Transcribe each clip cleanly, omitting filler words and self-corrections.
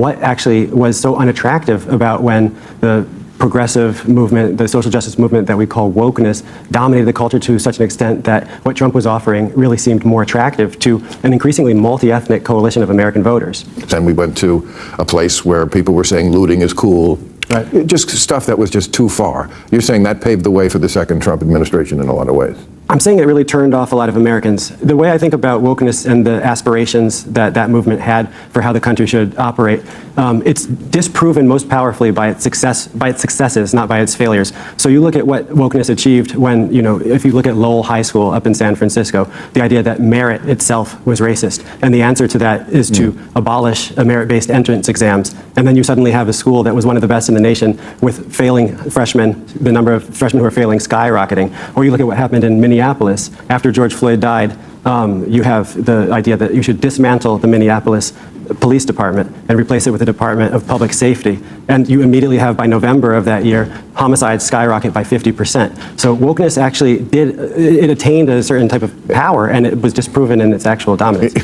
what actually was so unattractive about when the progressive movement, the social justice movement that we call wokeness, dominated the culture to such an extent that what Trump was offering really seemed more attractive to an increasingly multi-ethnic coalition of American voters. Then we went to a place where people were saying looting is cool. Right. Just stuff that was just too far. You're saying that paved the way for the second Trump administration in a lot of ways. I'm saying it really turned off a lot of Americans. The way I think about wokeness and the aspirations that that movement had for how the country should operate, it's disproven most powerfully by its successes, not by its failures. So you look at what wokeness achieved when, if you look at Lowell High School up in San Francisco, the idea that merit itself was racist. And the answer to that is to abolish merit-based entrance exams. And then you suddenly have a school that was one of the best in the nation with failing freshmen, the number of freshmen who are failing skyrocketing. Or you look at what happened in Minneapolis after George Floyd died. You have the idea that you should dismantle the Minneapolis Police Department and replace it with the Department of Public Safety. And you immediately have, by November of that year, homicides skyrocket by 50%. So wokeness actually it attained a certain type of power, and it was disproven in its actual dominance.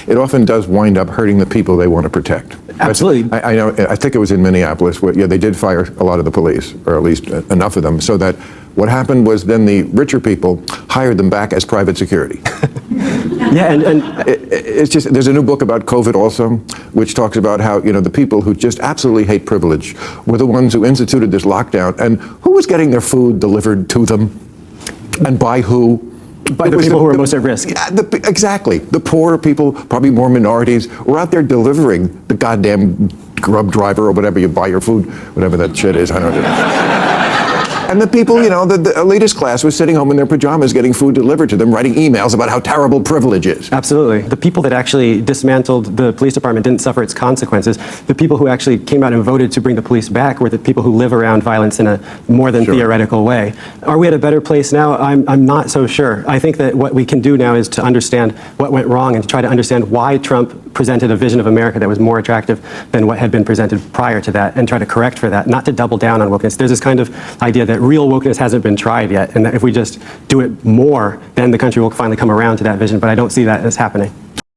It often does wind up hurting the people they want to protect. Absolutely. I think it was in Minneapolis where, they did fire a lot of the police, or at least enough of them, so that what happened was then the richer people hired them back as private security. Yeah, and it's just, there's a new book about COVID also, which talks about how, the people who just absolutely hate privilege were the ones who instituted this lockdown, and who was getting their food delivered to them, and by who? By the people who are most at risk. Yeah, exactly. The poorer people, probably more minorities, were out there delivering the goddamn Grub driver or whatever you buy your food, whatever that shit is, I don't know. And the people, the elitist class was sitting home in their pajamas getting food delivered to them, writing emails about how terrible privilege is. Absolutely. The people that actually dismantled the police department didn't suffer its consequences. The people who actually came out and voted to bring the police back were the people who live around violence in a more than theoretical way. Are we at a better place now? I'm not so sure. I think that what we can do now is to understand what went wrong and to try to understand why Trump presented a vision of America that was more attractive than what had been presented prior to that, and try to correct for that, not to double down on wokeness. There's this kind of idea that real wokeness hasn't been tried yet, and that if we just do it more, then the country will finally come around to that vision, but I don't see that as happening.